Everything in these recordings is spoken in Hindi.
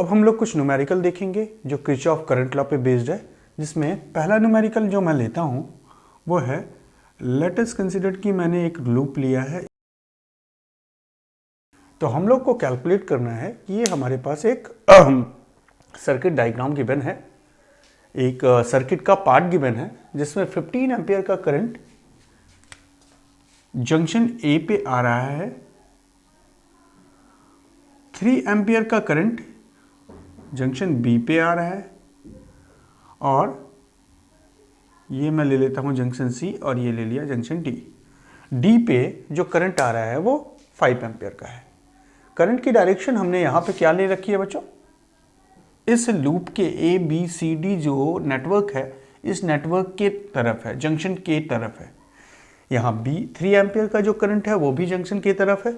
अब हम लोग कुछ न्यूमेरिकल देखेंगे जो किरचॉफ करंट लॉ पे बेस्ड है, जिसमें पहला न्यूमेरिकल जो मैं लेता हूँ वो है, लेट अस कंसीडर कि मैंने एक लूप लिया है। तो हम लोग को कैलकुलेट करना है कि ये हमारे पास एक सर्किट डायग्राम गिवन है, एक सर्किट का पार्ट गिवन है जिसमें 15 एम्पियर का करंट जंक्शन ए पे आ रहा है, 3 एम्पियर का करंट जंक्शन बी पे आ रहा है, और ये मैं ले लेता हूं जंक्शन सी और ये ले लिया जंक्शन डी। डी पे जो करंट आ रहा है वो 5 एम्पियर का है। करंट की डायरेक्शन हमने यहां पे क्या ले रखी है बच्चों, इस लूप के ए बी सी डी जो नेटवर्क है इस नेटवर्क के तरफ है, जंक्शन के तरफ है। यहाँ बी 3 एम्पियर का जो करंट है वो भी जंक्शन की तरफ है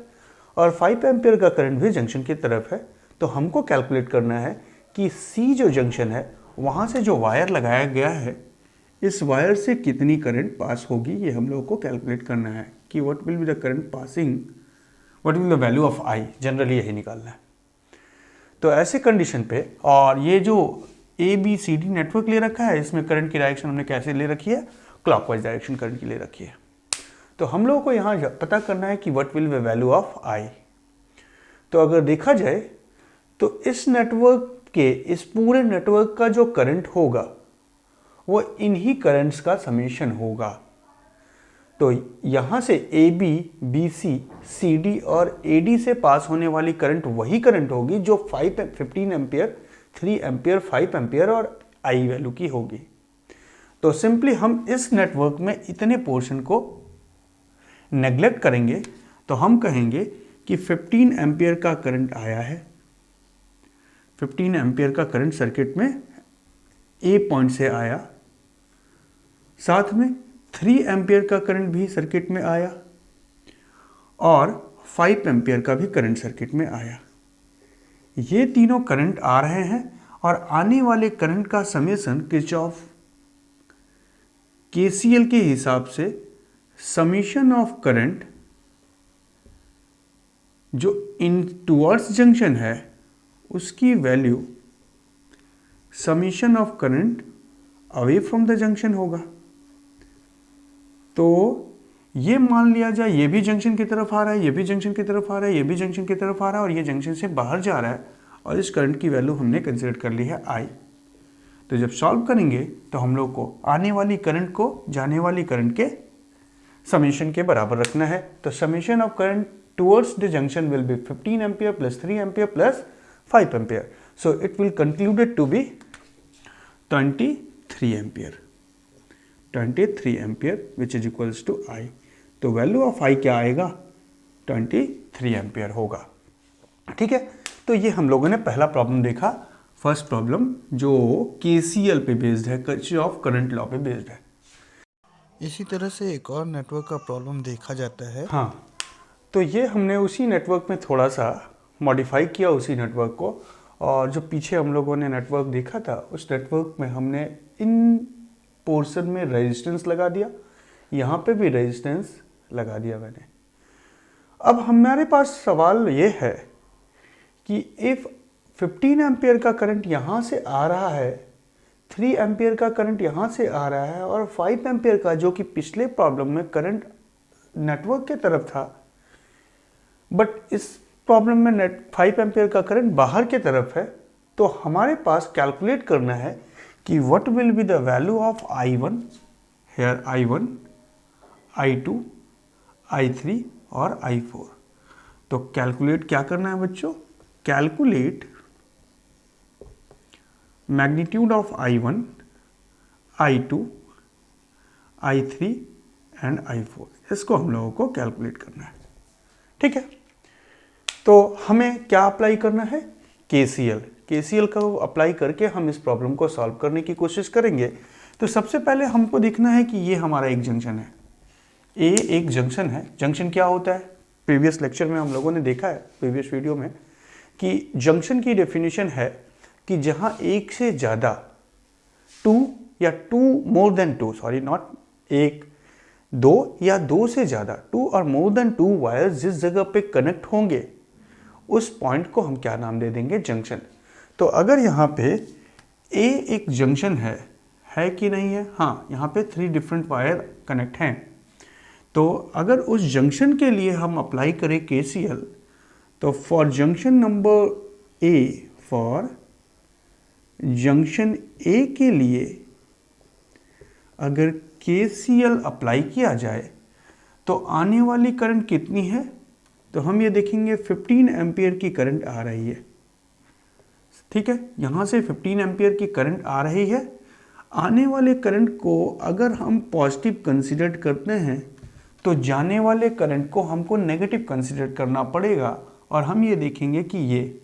और 5 एम्पियर का करंट भी जंक्शन की तरफ है। तो हमको कैलकुलेट करना है कि सी जो जंक्शन है वहाँ से जो वायर लगाया गया है इस वायर से कितनी करंट पास होगी, ये हम लोग को कैलकुलेट करना है कि what will be the current passing, what will the value of I, generally यही निकालना है। तो ऐसे कंडीशन पे, और ये जो A B C D network ले रखा है इसमें करंट की डायरेक्शन हमने कैसे ले रखी है, क्लॉकवाइज डायरेक्शन करंट की ले रखी है। तो हम लोगों को यहाँ पता करना है कि what will be value of I. तो अगर देखा जाए तो इस नेटवर्क के, इस पूरे नेटवर्क का जो करंट होगा वो इन्हीं करंट्स का समेशन होगा। तो यहाँ से A B B C C D और ए डी से पास होने वाली करंट वही करंट होगी जो 15 एम्पियर 3 एम्पियर 5 एम्पियर और आई वैल्यू की होगी। तो सिंपली हम इस नेटवर्क में इतने पोर्शन को नेग्लेक्ट करेंगे। तो हम कहेंगे कि 15 एम्पियर का करंट आया है, 15 एम्पियर का करंट सर्किट में ए पॉइंट से आया, साथ में 3 एम्पियर का करंट भी सर्किट में आया और 5 एम्पियर का भी करंट सर्किट में आया। ये तीनों करंट आ रहे हैं और आने वाले करंट का समेशन किरचॉफ केसीएल के हिसाब से समेशन ऑफ करंट जो इन टुवर्ड्स जंक्शन है उसकी value summation of current away from the junction होगा। तो ये मान लिया जाए ये भी जंक्शन की तरफ आ रहा है, ये भी जंक्शन की तरफ आ रहा है, ये भी जंक्शन की तरफ आ रहा है और ये जंक्शन से बाहर जा रहा है और इस करंट की वैल्यू हमने कंसिडर कर ली है आई। तो जब सॉल्व करेंगे तो हम लोग को आने वाली करंट को जाने वाली करंट के समेशन के बराबर रखना है। तो summation of current towards the junction will be 15 ampere plus 3 ampere plus 5 ampere. So it will concluded to be 23 ampere, 23 ampere which is equals to I. तो वैल्यू ऑफ आई क्या आएगा, 23 एम्पियर होगा। ठीक है, तो ये हम लोगों ने पहला प्रॉब्लम देखा, फर्स्ट प्रॉब्लम जो केसीएल पे बेस्ड है, किरचॉफ करंट लॉ पे बेस्ड है। इसी तरह से एक और नेटवर्क का प्रॉब्लम देखा जाता है। हाँ, तो ये हमने उसी नेटवर्क में थोड़ा सा मॉडिफाई किया उसी नेटवर्क को, और जो पीछे हम लोगों ने नेटवर्क देखा था उस नेटवर्क में हमने इन पोर्शन में रेजिस्टेंस लगा दिया, यहाँ पे भी रेजिस्टेंस लगा दिया मैंने। अब हमारे पास सवाल ये है कि इफ 15 एम्पियर का करंट यहाँ से आ रहा है, 3 एम्पियर का करंट यहाँ से आ रहा है और 5 एम्पियर का जो कि पिछले प्रॉब्लम में करंट नेटवर्क के तरफ था, बट इस प्रॉब्लम में 5 एम्पियर का करंट बाहर के तरफ है, तो हमारे पास कैलकुलेट करना है कि what will be the value of I1, here I1, I2, I3 और I4। तो कैलकुलेट क्या करना है बच्चों, calculate magnitude of I1, I2, I3 and I4, इसको हम लोगों को कैलकुलेट करना है। ठीक है, तो हमें क्या अप्लाई करना है, केसीएल का अप्लाई करके हम इस प्रॉब्लम को सॉल्व करने की कोशिश करेंगे। तो सबसे पहले हमको देखना है कि ये हमारा एक जंक्शन है, ए एक जंक्शन है। जंक्शन क्या होता है, प्रीवियस लेक्चर में हम लोगों ने देखा है, प्रीवियस वीडियो में, कि जंक्शन की डेफिनेशन है कि जहां एक से ज़्यादा मोर देन टू, एक, दो या दो से ज़्यादा, 2 और मोर देन 2 वायर्स जिस जगह पे कनेक्ट होंगे उस पॉइंट को हम क्या नाम दे देंगे, जंक्शन। तो अगर यहाँ पे ए एक जंक्शन है कि नहीं है? हाँ, यहाँ पे 3 डिफरेंट वायर कनेक्ट हैं। तो अगर उस जंक्शन के लिए हम अप्लाई करें KCL, तो for junction number A, for junction A के लिए अगर KCL अप्लाई किया जाए तो आने वाली करंट कितनी है? तो हम ये देखेंगे 15 एम्पियर की करंट आ रही है। ठीक है, यहाँ से 15 एम्पियर की करंट आ रही है। आने वाले करंट को अगर हम पॉजिटिव कंसीडर करते हैं तो जाने वाले करंट को हमको नेगेटिव कंसीडर करना पड़ेगा, और हम ये देखेंगे कि ये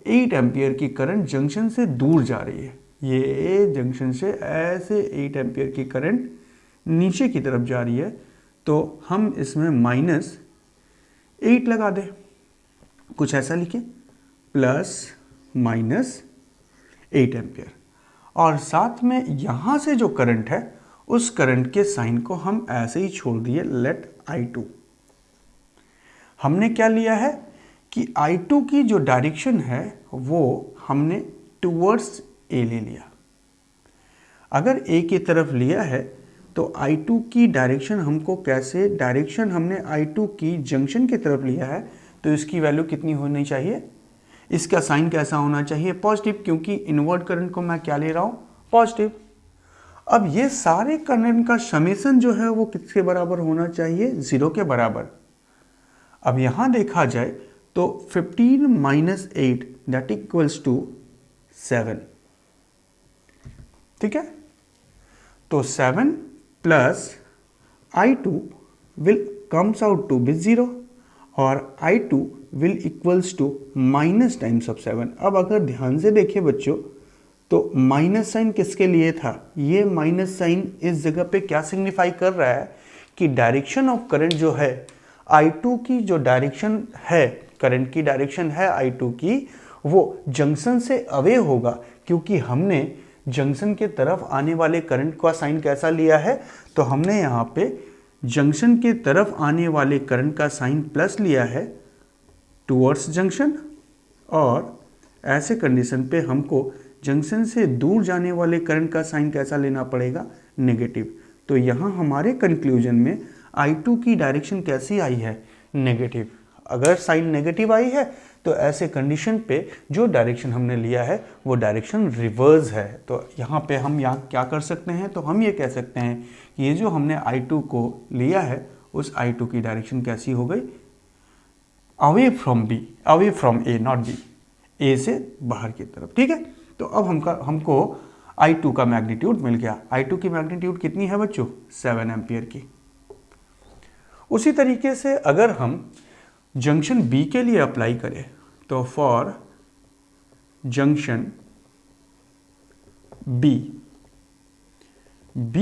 8 एम्पियर की करंट जंक्शन से दूर जा रही है। ये जंक्शन से ऐसे 8 एम्पियर की करंट नीचे की तरफ जा रही है, तो हम इसमें -8 लगा दें, कुछ ऐसा लिखें, +-8 एम्पियर। और साथ में यहाँ से जो करंट है उस करंट के साइन को हम ऐसे ही छोड़ दिए, लेट I2। हमने क्या लिया है कि I2 की जो डायरेक्शन है वो हमने टुवर्ड्स ए ले लिया। अगर ए की तरफ लिया है तो I2 की डायरेक्शन हमको कैसे, डायरेक्शन हमने I2 की जंक्शन की तरफ लिया है तो इसकी वैल्यू कितनी होनी चाहिए, इसका साइन कैसा होना चाहिए, पॉजिटिव, क्योंकि इनवर्ट करंट को मैं क्या ले रहा हूँ, पॉजिटिव। अब ये सारे करंट का समेशन जो है वो किसके बराबर होना चाहिए, 0 के बराबर। अब यहाँ देखा जाए तो 15 - 8 दैट इक्वल्स टू 7। ठीक है, तो 7 plus I2 will comes out to be 0 और I2 will equals to minus times of 7। अब अगर ध्यान से देखें बच्चों तो माइनस साइन किसके लिए था, ये माइनस साइन इस जगह पे क्या सिग्निफाई कर रहा है कि डायरेक्शन ऑफ करंट जो है I2 की, जो डायरेक्शन है करंट की डायरेक्शन है I2 की, वो जंक्शन से अवे होगा, क्योंकि हमने जंक्शन के तरफ आने वाले करंट का साइन कैसा लिया है, तो हमने यहाँ पे जंक्शन के तरफ आने वाले करंट का साइन प्लस लिया है टुवर्ड्स जंक्शन, और ऐसे कंडीशन पे हमको जंक्शन से दूर जाने वाले करंट का साइन कैसा लेना पड़ेगा, नेगेटिव। तो यहाँ हमारे कंक्लूजन में I2 की डायरेक्शन कैसी आई है, नेगेटिव। अगर साइन नेगेटिव आई है तो ऐसे कंडीशन पे जो डायरेक्शन हमने लिया है वो डायरेक्शन रिवर्स है। तो यहाँ पे हम यहाँ क्या कर सकते हैं, तो हम ये कह सकते हैं कि ये जो हमने I2 को लिया है उस I2 की डायरेक्शन कैसी हो गई, away from B, away from A, not B, A से बाहर की तरफ। ठीक है, तो अब हमको I2 का मैग्नीट्यूड मिल गया। I2 की मैग्नीट्यूड कितनी है बच्चों, 7 एम्पियर की। उसी तरीके से अगर हम जंक्शन बी के लिए अप्लाई करें तो फॉर जंक्शन बी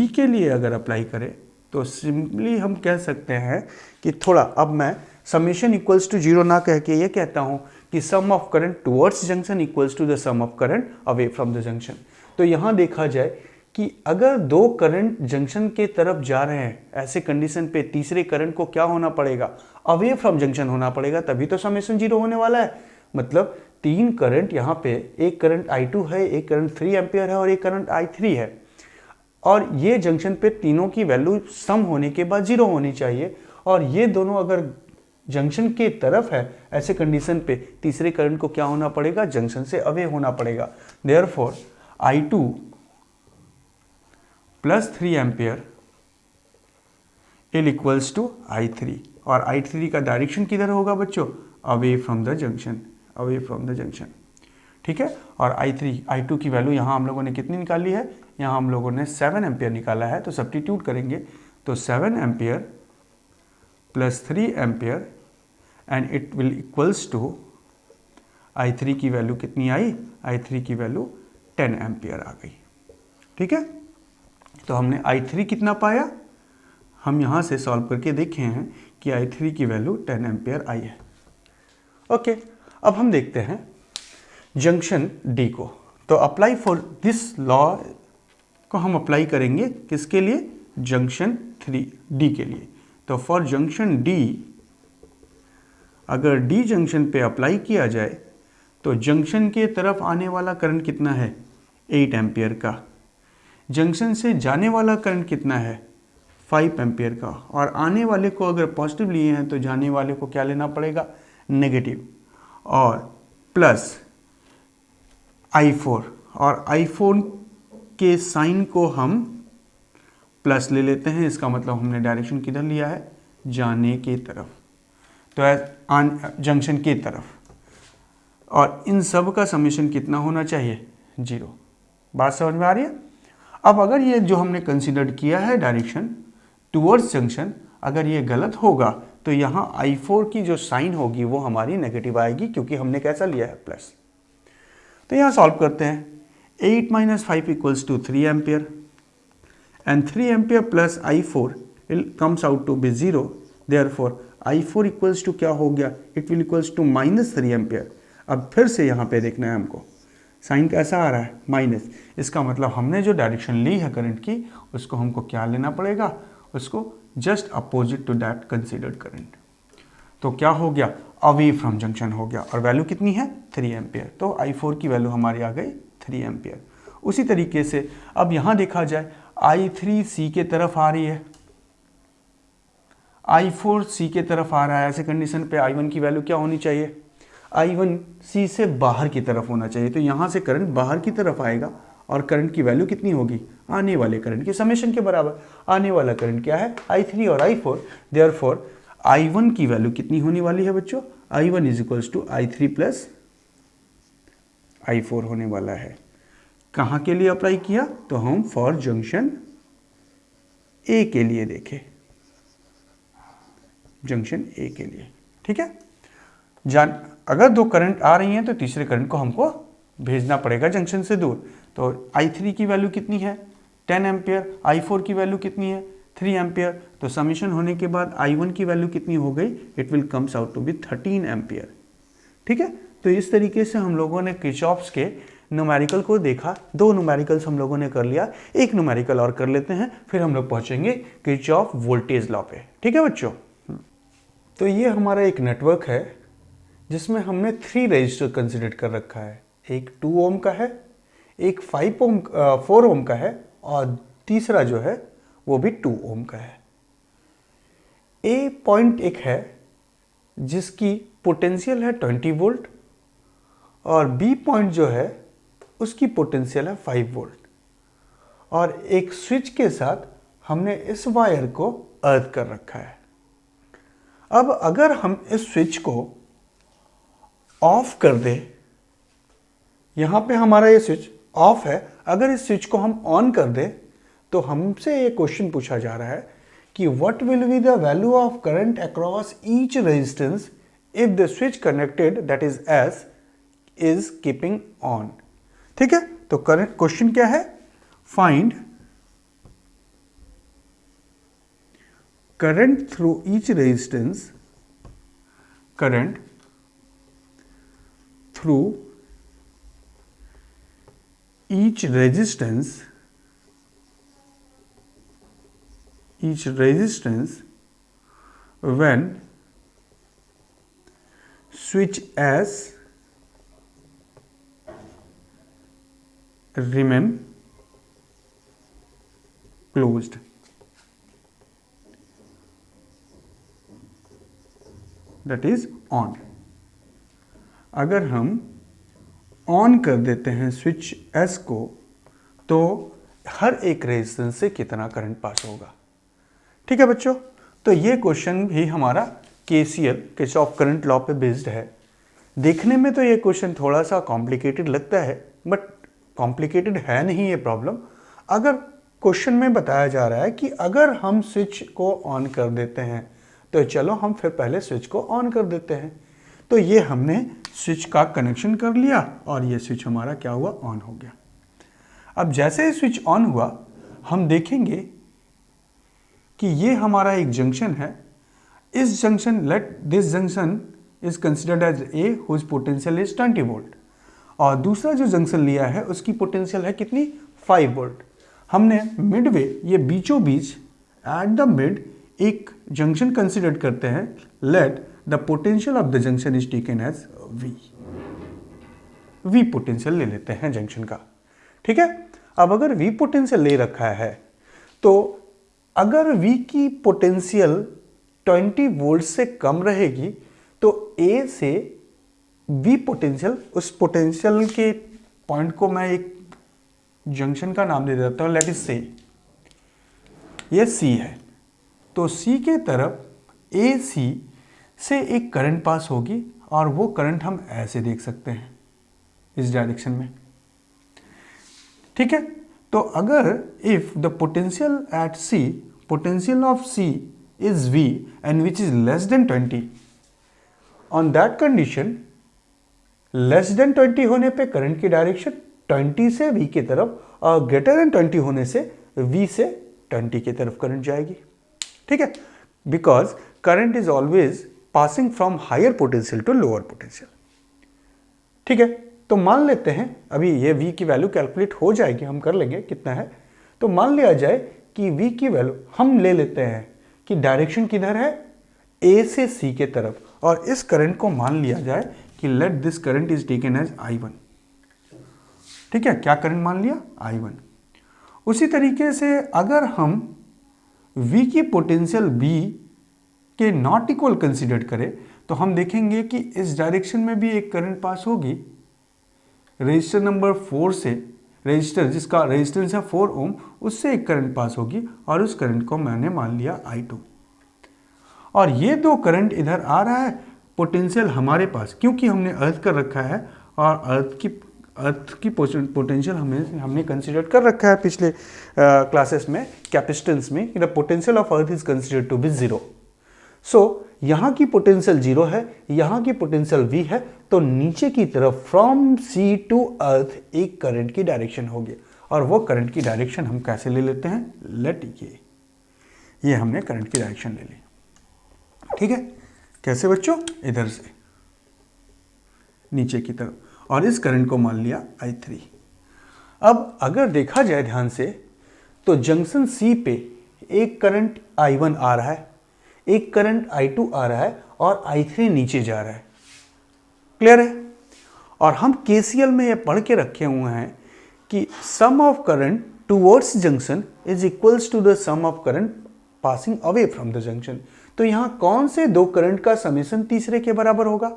के लिए अगर अप्लाई करें तो सिंपली हम कह सकते हैं कि थोड़ा, अब मैं समेशन इक्वल्स टू 0 ना कह के ये कहता हूं कि sum of current towards junction equals to the sum of current away from the junction. तो यहाँ देखा जाए कि अगर 2 करंट जंक्शन के तरफ जा रहे हैं, ऐसे कंडीशन पे तीसरे करंट को क्या होना पड़ेगा, अवे फ्रॉम जंक्शन होना पड़ेगा, तभी तो समेशन 0 होने वाला है। मतलब 3 करंट यहाँ पे, एक करंट I2 है, एक करंट 3 एम्पियर है और एक करंट I3 है, और ये जंक्शन पे तीनों की वैल्यू सम होने के बाद 0 होनी चाहिए, और ये दोनों अगर जंक्शन के तरफ है, ऐसे कंडीशन पे तीसरे करंट को क्या होना पड़ेगा, जंक्शन से अवे होना पड़ेगा। Therefore I2 plus 3 ampere will equals to I3, और I3 का डायरेक्शन किधर होगा बच्चों, away from the junction, away from the junction. ठीक है, और I2 की वैल्यू यहाँ हम लोगों ने कितनी निकाली है, यहाँ हम लोगों ने 7 एम्पियर निकाला है। तो सब्स्टिट्यूट करेंगे तो 7 ampere plus 3 ampere and it will equals to I3 की वैल्यू कितनी आई, I3 की वैल्यू 10 एम्पियर आ गई। ठीक है, तो हमने I3 कितना पाया, हम यहाँ से सॉल्व करके देखे हैं कि I3 की वैल्यू 10 एम्पियर आई है। ओके, अब हम देखते हैं जंक्शन डी को। तो अप्लाई फॉर दिस लॉ को हम अप्लाई करेंगे किसके लिए, जंक्शन डी के लिए। तो फॉर जंक्शन डी, अगर डी जंक्शन पे अप्लाई किया जाए तो जंक्शन के तरफ आने वाला करंट कितना है 8 एम्पियर का, जंक्शन से जाने वाला करंट कितना है 5 एम्पियर का, और आने वाले को अगर पॉजिटिव लिए हैं तो जाने वाले को क्या लेना पड़ेगा नेगेटिव, और प्लस I4, और I4 के साइन को हम प्लस ले लेते हैं, इसका मतलब हमने डायरेक्शन किधर लिया है जाने की तरफ, तो जंक्शन की तरफ, और इन सब का समेशन कितना होना चाहिए 0। बात समझ में आ रही है। अब अगर ये जो हमने कंसीडर किया है डायरेक्शन टुवर्ड्स जंक्शन, अगर ये गलत होगा तो यहाँ I4 की जो साइन होगी वो हमारी नेगेटिव आएगी, क्योंकि हमने कैसा लिया है प्लस। तो यहाँ सॉल्व करते हैं, 8 - 5 = 3 ampere, and 3 ampere plus I4 comes out to be 0, therefore I4 equals to क्या हो गया, it will equals to -3 ampere। अब फिर से यहाँ पे देखना है हमको, साइन कैसा आ रहा है माइनस, इसका मतलब हमने जो डायरेक्शन ली है करंट की उसको हमको क्या लेना पड़ेगा, उसको just opposite to that considered current. तो क्या हो गया अवे फ्रॉम जंक्शन हो गया, और वैल्यू कितनी है 3 एम्पियर, तो I4 की वैल्यू हमारी आ गई 3 एम्पियर। उसी तरीके से अब यहाँ देखा जाए I3 C के तरफ आ रही है, I4 C के तरफ आ रहा है, ऐसे कंडीशन पे I1 की वैल्यू क्या होनी चाहिए, I1 C से बाहर की तरफ होना चाहिए, तो यहाँ से करंट बाहर की तरफ आएगा और करंट की वैल्यू कितनी होगी आने वाले करंट के समेशन के बराबर। आने वाला करंट क्या है I3 और I4, देयरफॉर I1 की वैल्यू कितनी होने वाली है बच्चों, I1 = I3 + I4 होने वाला है। कहाँ के लिए अप्लाई किया, तो हम फॉर जंक्शन ए के लिए देखें, जंक्शन ए के लिए, ठीक है। अगर दो करंट आ रही हैं तो तीसरे करंट को हमको भेजना पड़ेगा जंक्शन से दूर। तो I3 की वैल्यू कितनी है 10 एम्पियर, I4 की वैल्यू कितनी है 3 एम्पियर, तो समीशन होने के बाद I1 की वैल्यू कितनी हो गई, it will comes out to be 13 ampere, ठीक है। तो इस तरीके से हम लोगों ने किरचॉफ्स के न्यूमेरिकल को देखा, 2 न्यूमेरिकल्स हम लोगों ने कर लिया, एक न्यूमेरिकल और कर लेते हैं, फिर हम लोग पहुंचेंगे किरचॉफ वोल्टेज लॉ पे, ठीक है बच्चों। तो ये हमारा एक नेटवर्क है जिसमें हमने 3 रेजिस्टर कंसिडर कर रखा है, एक 2 ओम का है, एक 4 ओम का है, और तीसरा जो है वो भी 2 ओम का है। ए पॉइंट एक है जिसकी पोटेंशियल है 20 वोल्ट, और बी पॉइंट जो है उसकी पोटेंशियल है 5 वोल्ट, और एक स्विच के साथ हमने इस वायर को अर्थ कर रखा है। अब अगर हम इस स्विच को ऑफ कर दे, यहां पे हमारा ये स्विच ऑफ है, अगर इस स्विच को हम ऑन कर दे तो हमसे ये क्वेश्चन पूछा जा रहा है कि what will be the value of current across each resistance if the switch connected that is S is keeping on, ठीक है। तो करंट क्वेश्चन क्या है, find current through each resistance, current through each resistance when switch S remain closed। that is on। अगर हम ऑन कर देते हैं स्विच एस को तो हर एक रेजिस्टेंस से कितना करंट पास होगा, ठीक है बच्चों। तो ये क्वेश्चन भी हमारा KCL किरचॉफ करंट लॉ पे बेस्ड है। देखने में तो ये क्वेश्चन थोड़ा सा कॉम्प्लिकेटेड लगता है, बट कॉम्प्लिकेटेड है नहीं ये प्रॉब्लम। अगर क्वेश्चन में बताया जा रहा है कि अगर हम स्विच को ऑन कर देते हैं तो चलो हम फिर पहले स्विच को ऑन कर देते हैं। तो ये हमने स्विच का कनेक्शन कर लिया और ये स्विच हमारा क्या हुआ ऑन हो गया। अब जैसे ही स्विच ऑन हुआ हम देखेंगे कि ये हमारा एक जंक्शन है, इस junction let this junction is considered as a whose potential is 20 volt, और दूसरा जो जंक्शन लिया है उसकी पोटेंशियल है कितनी 5 वोल्ट। हमने मिडवे ये बीचों बीच एट द मिड एक जंक्शन कंसिडर करते हैं, let the potential of the junction is taken as V। V potential ले लेते हैं जंक्शन का। ठीक है, अब अगर वी पोटेंशियल ले रखा है तो अगर वी की पोटेंशियल 20 वोल्ट से कम रहेगी तो ए से वी पोटेंशियल, उस पोटेंशियल के पॉइंट को मैं एक जंक्शन का नाम दे देता हूं, लेट इज से ये सी है, तो सी के तरफ ए सी से एक करंट पास होगी और वो करंट हम ऐसे देख सकते हैं इस डायरेक्शन में। ठीक है, तो अगर if the potential at C, potential of C is V and which is less than 20, on that condition less than 20 होने पे करंट की डायरेक्शन 20 से V की तरफ और greater than 20 होने से V से 20 की तरफ करंट जाएगी। ठीक है, because current is always passing from higher potential to lower potential। ठीक है, तो मान लेते हैं अभी ये V की वैल्यू कैलकुलेट हो जाएगी, हम कर लेंगे कितना है। तो मान लिया जाए कि V की वैल्यू हम ले लेते हैं कि डायरेक्शन किधर है, A से C के तरफ, और इस करंट को मान लिया जाए कि let this current is taken as I1। ठीक है, क्या करंट मान लिया, I1। उसी तरीके से अगर हम V की पोटेंशियल B के नॉट इक्वल कंसिडर करें तो हम देखेंगे कि इस डायरेक्शन में भी एक करंट पास होगी रजिस्टर नंबर 4 से, रजिस्टर जिसका रेजिस्टेंस है 4 ओम, उससे एक करंट पास होगी और उस करंट को मैंने मान लिया I2। और ये दो करंट इधर आ रहा है, पोटेंशियल हमारे पास क्योंकि हमने अर्थ कर रखा है और अर्थ की पोटेंशियल हमने कंसिडर कर रखा है पिछले क्लासेस में कैपेसिटेंस में कि the potential of earth is considered to be 0। So यहाँ की पोटेंशियल 0 है, यहाँ की पोटेंशियल V है, तो नीचे की तरफ फ्रॉम सी टू अर्थ एक करंट की डायरेक्शन होगी और वो करंट की डायरेक्शन हम कैसे ले लेते हैं, लेट ये हमने करंट की डायरेक्शन ले ली। ठीक है, कैसे बच्चों, इधर से नीचे की तरफ, और इस करंट को मान लिया I3। अब अगर देखा जाए ध्यान से तो जंक्शन C पे एक करंट I1 आ रहा है, एक करंट I2 आ रहा है और I3 नीचे जा रहा है। क्लियर है, और हम KCL में ये पढ़ के रखे हुए हैं कि sum of current towards junction is equals to the sum of current passing away from the junction. तो यहां कौन से दो करंट का समेशन तीसरे के बराबर होगा,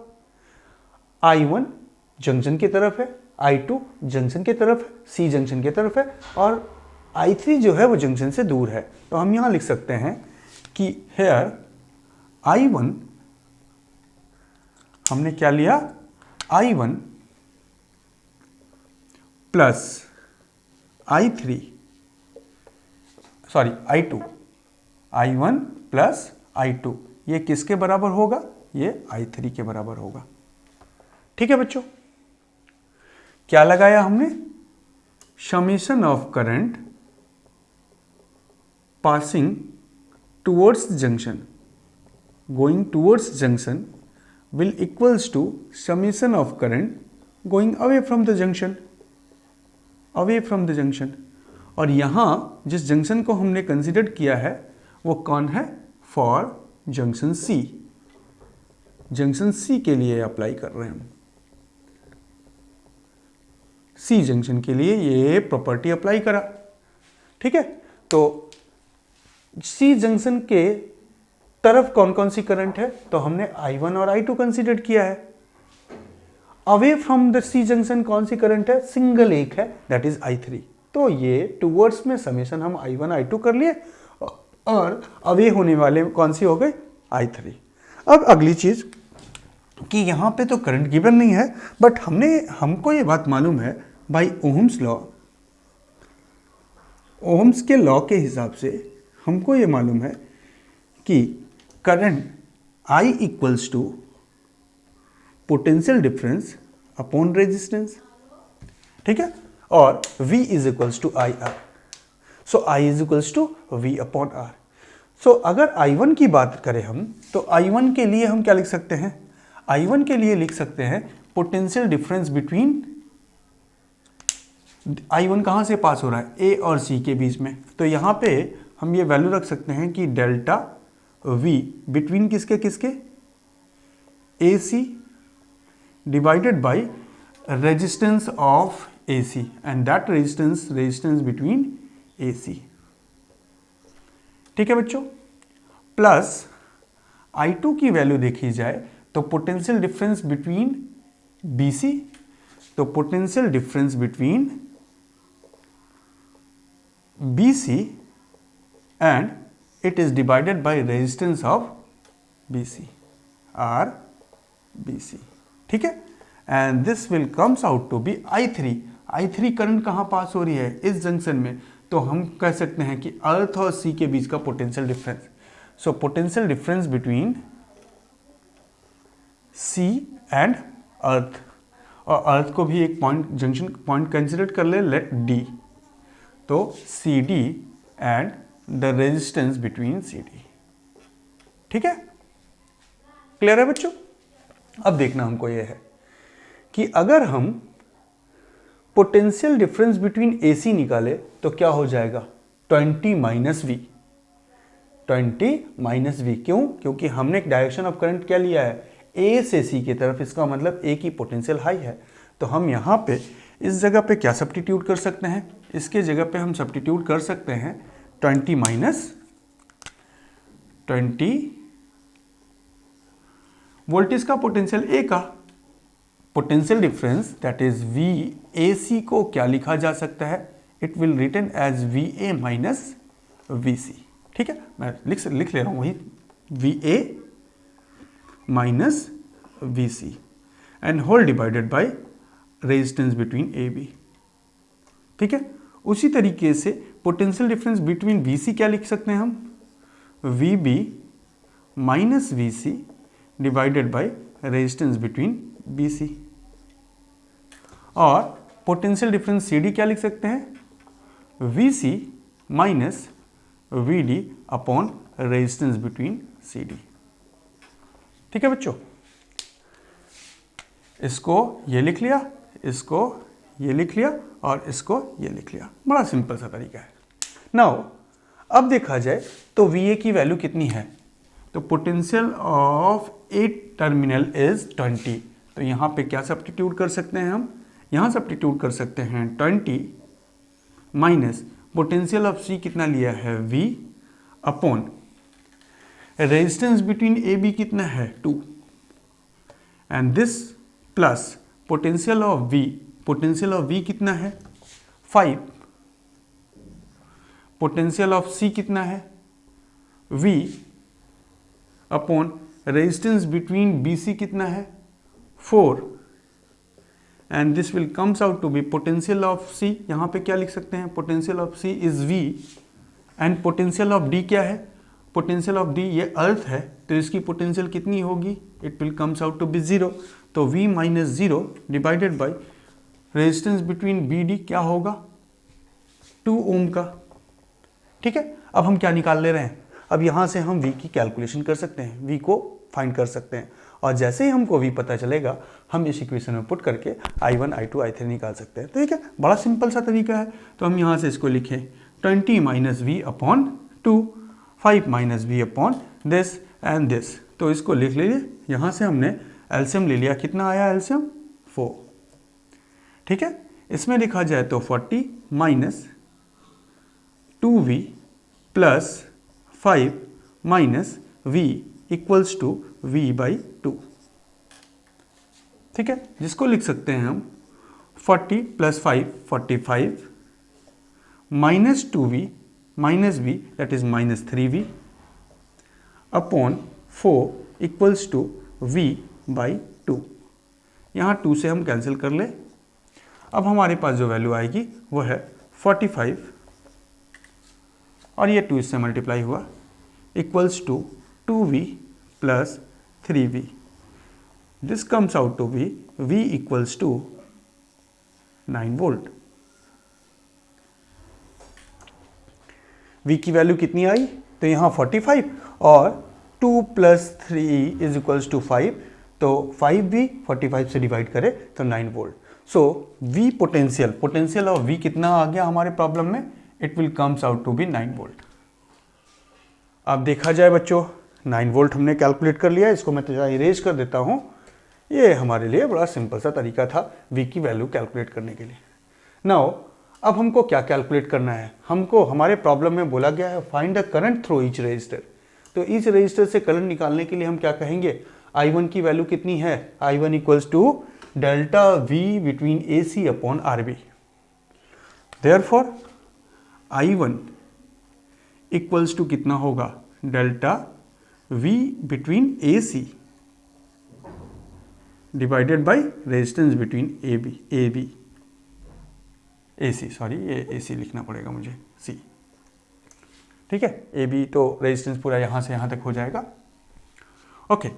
I1 जंक्शन की तरफ है, I2 जंक्शन की तरफ है, C जंक्शन की तरफ है और I3 जो है वो जंक्शन से दूर है। तो हम यहां लिख सकते हैं कि हेयर I1, हमने क्या लिया, I1 plus I3, sorry I2, I1 plus I2 ये किसके बराबर होगा, ये I3 के बराबर होगा। ठीक है बच्चों, क्या लगाया हमने, summation of current passing towards junction, going towards junction will equals to summation of current going away from the junction, away from the junction। और यहाँ जिस जंक्शन को हमने कंसिडर किया है वो कौन है, for junction C, junction C के लिए अप्लाई कर रहे हैं हम, C जंक्शन के लिए ये प्रॉपर्टी अप्लाई करा। ठीक है, तो C जंक्शन के तरफ कौन कौन सी करंट है, तो हमने I1 और I2 कंसीडर किया है। Away from the C junction कौन सी करंट है, सिंगल एक है, दैट इज I3। तो ये टुवर्ड्स में समेशन हम I1 I2 कर लिए और अवे होने वाले कौन सी हो गई, I3। अब अगली चीज कि यहाँ पे तो करंट गिवन नहीं है, बट हमको ये बात मालूम है बाई ओहम्स लॉ, ओहम्स के लॉ के हिसाब से हमको ये मालूम है कि current I equals to potential difference upon resistance. ठीक है, और V is equals to I R, so I is equals to V upon R. So अगर I1 की बात करें हम तो I1 के लिए हम क्या लिख सकते हैं, I1 के लिए लिख सकते हैं पोटेंशियल डिफरेंस बिटवीन, I1 कहाँ से पास हो रहा है, A और C के बीच में। तो यहाँ पे हम ये वैल्यू रख सकते हैं कि डेल्टा V बिटवीन किसके किसके, AC divided by resistance of AC and that resistance between AC. ठीक है बच्चों, प्लस I2 की वैल्यू देखी जाए तो पोटेंशियल डिफरेंस बिटवीन BC, तो potential difference between BC and it is divided by resistance of BC, RBC. ठीक है, and this will comes out to be I3. I3 current कहाँ पास हो रही है? इस जंक्शन में. तो हम कह सकते हैं कि अर्थ और सी के बीच का potential difference. So potential difference between C and earth, और अर्थ को भी एक पॉइंट, जंक्शन पॉइंट कंसिडर कर ले, लेट डी. तो C D and the resistance between C D. ठीक है, क्लियर है बच्चों? अब देखना हमको यह है कि अगर हम पोटेंशियल डिफरेंस बिटवीन AC निकाले तो क्या हो जाएगा? 20 माइनस वी. 20 minus we. क्यों? क्योंकि हमने एक डायरेक्शन ऑफ करंट क्या लिया है? A से C की तरफ. इसका मतलब A की पोटेंशियल हाई है. तो हम यहाँ पे इस जगह पे क्या सब्स्टिट्यूट कर सकते हैं? इसके जगह पे हम सब्स्टिट्यूट कर सकते हैं 20 माइनस 20 वोल्टेज का पोटेंशियल A का potential difference that is VAC को क्या लिखा जा सकता है? It will written as VA minus VC. ठीक है, मैं लिख ले रहा हूं वही, VA minus VC and whole divided by resistance between AB. ठीक है, उसी तरीके से पोटेंशियल डिफरेंस बिटवीन VC क्या लिख सकते हैं हम? VB minus VC divided by resistance between BC. और पोटेंशियल डिफरेंस CD क्या लिख सकते हैं? VC minus VD upon resistance between CD. ठीक है बच्चों, इसको ये लिख लिया, इसको ये लिख लिया और इसको ये लिख लिया. बड़ा सिंपल सा तरीका है. नाउ अब देखा जाए तो VA की वैल्यू कितनी है? तो potential of A terminal is 20. तो यहाँ पे क्या सब्स्टिट्यूट कर सकते हैं हम? यहाँ सब्स्टिट्यूट कर सकते हैं 20 माइनस पोटेंशियल ऑफ C कितना लिया है? V upon resistance between AB कितना है? 2 and this plus potential of V. Potential of V कितना है? 5. पोटेंशियल ऑफ C कितना है? V upon resistance between BC कितना है? 4. And this will comes out to be potential of C. यहाँ पे क्या लिख सकते हैं? Potential of C is V and potential of D क्या है? पोटेंशियल ऑफ D ये अर्थ है, तो इसकी पोटेंशियल कितनी होगी? It will comes out to be 0. तो V minus 0 divided by resistance between BD क्या होगा? 2 ओम का. ठीक है, अब हम क्या निकाल ले रहे हैं? अब यहाँ से हम V की कैलकुलेशन कर सकते हैं, V को फाइंड कर सकते हैं, और जैसे ही हमको V पता चलेगा हम इस इक्वेशन में पुट करके I1, I2, I3 निकाल सकते हैं. ठीक है, बड़ा सिंपल सा तरीका है. तो हम यहाँ से इसको लिखें 20 minus V upon 2, 5 minus V upon this and this. तो इसको लिख लीजिए. यहाँ से हमने एलसीएम ले लिया. कितना आया एलसीएम? 4. ठीक है, इसमें लिखा जाए तो 40 minus 2V plus 5 minus V equals to V by 2. ठीक है, जिसको लिख सकते हैं हम 40 plus 5 45 minus 2V minus V that is minus 3V upon 4 equals to V by 2. यहाँ 2 से हम कैंसिल कर ले. अब हमारे पास जो वैल्यू आएगी वो है 45 और ये 2 इससे मल्टीप्लाई हुआ equals to 2V plus 3V. This comes out to be V equals to 9 volt. V की वैल्यू कितनी आई? तो यहाँ 45 और 2 प्लस 3 इज इक्वल्स टू 5. तो 5V 45 से डिवाइड करे तो 9 volt. So V potential of V कितना आ गया हमारे प्रॉब्लम में? It will comes out to be 9 volt. अब देखा जाए बच्चों 9 वोल्ट हमने कैलकुलेट कर लिया. इसको मैं थोड़ा इरेज कर देता हूँ. ये हमारे लिए बड़ा सिंपल सा तरीका था V की वैल्यू कैलकुलेट करने के लिए। नाउ अब हमको क्या कैलकुलेट करना है, हमको हमारे प्रॉब्लम में बोला गया है find the current through each resistor. तो ईच रजिस्टर से करंट निकालने के लिए हम क्या कहेंगे, I1 की वैल्यू कितनी है, I1 equals to delta V between AC upon RB। Therefore I1 equals to कितना होगा, delta V between AC divided by resistance between AC, sorry ये AC लिखना पड़ेगा मुझे, C, ठीक है। AB तो रेजिस्टेंस पूरा यहाँ से यहाँ तक हो जाएगा, ओके,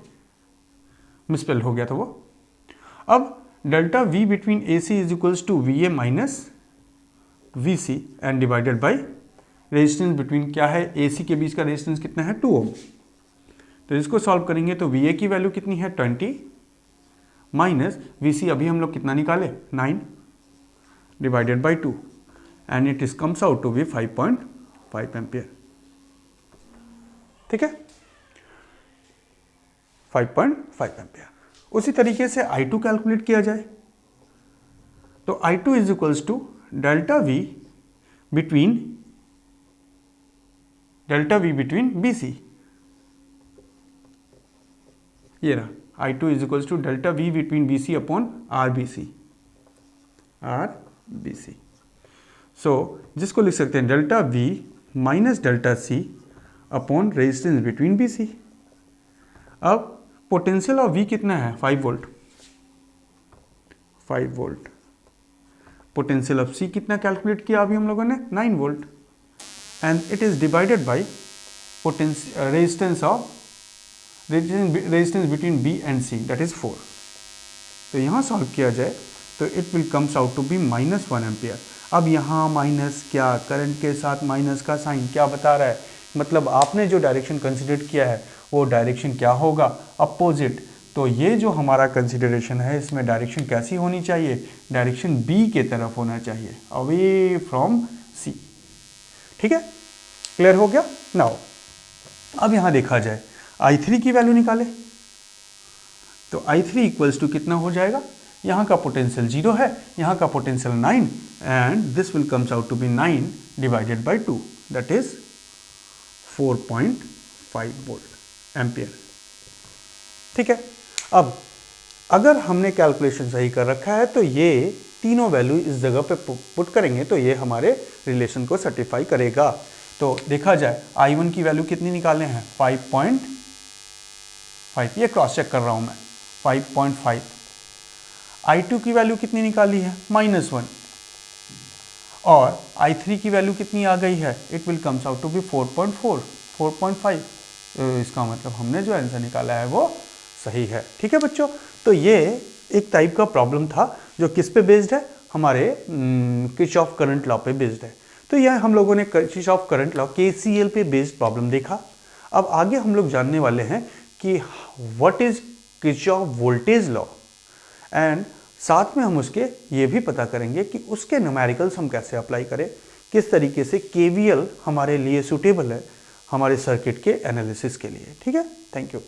मिसस्पेल हो गया था वो। अब delta V between AC is equals to VA minus VC and divided by resistance between, क्या है, AC के बीच का रेजिस्टेंस कितना है, 2 ओम। तो इसको सॉल्व करेंगे तो VA की वैल्यू कितनी है, 20 माइनस VC अभी हम लोग कितना निकाले, 9 divided by 2 and it is comes out to be 5.5 ampere, ठीक है, 5.5 एम्पियर। उसी तरीके से I2 कैलकुलेट किया जाए तो I2 is equals to delta V between BC, ये रहा I2 is equals to delta V between BC upon RBC। So जिसको लिख सकते हैं delta V minus delta C upon resistance between BC। अब पोटेंशियल ऑफ V कितना है, 5 volt, 5 volt. Potential of C कितना कैलकुलेट किया अभी हम लोगों ने, 9 volt, and it is divided by resistance between B and C, that is 4। तो यहाँ सॉल्व किया जाए तो it will comes out to be -1 ampere. अब यहाँ माइनस क्या, करंट के साथ माइनस का साइन क्या बता रहा है, मतलब आपने जो डायरेक्शन कंसिडर किया है वो डायरेक्शन क्या होगा, अपोजिट। तो ये जो हमारा कंसिडरेशन है इसमें डायरेक्शन कैसी होनी चाहिए, डायरेक्शन B के तरफ होना चाहिए, अवे फ्रॉम C, ठीक है, क्लियर हो गया। नाउ अब यहाँ देखा जाए I3 की वैल्यू निकाले तो I3 इक्वल्स टू कितना हो जाएगा, यहाँ का पोटेंशियल 0 है, यहाँ का potential 9 and this will comes out to be 9 divided by 2, that is 4.5 volt ampere, ठीक है। अब अगर हमने कैलकुलेशन सही कर रखा है तो ये तीनों वैल्यू इस जगह पे पुट करेंगे तो ये हमारे रिलेशन को सर्टिफाई करेगा। तो देखा जाए I1 की वैल्यू कितनी निकालने हैं, 5.5, ये क्रॉस चेक कर रहा हूं मैं, 5.5। I2 की वैल्यू कितनी निकाली है, -1, और I3 की वैल्यू कितनी आ गई है, it will comes out to be 4.5। इसका मतलब हमने जो आंसर निकाला है वो सही है, ठीक है बच्चों। तो ये एक टाइप का प्रॉब्लम था जो किस पे बेस्ड है, हमारे किरचॉफ करंट लॉ पे बेस्ड है। तो यह हम लोगों ने किरचॉफ करंट लॉ KCL पे बेस्ड प्रॉब्लम देखा। अब आगे हम लोग जानने वाले हैं कि what is Kirchhoff voltage law, and साथ में हम उसके ये भी पता करेंगे कि उसके न्यूमेरिकल्स हम कैसे अप्लाई करें, किस तरीके से KVL हमारे लिए सूटेबल है हमारे सर्किट के एनालिसिस के लिए, ठीक है। Thank you.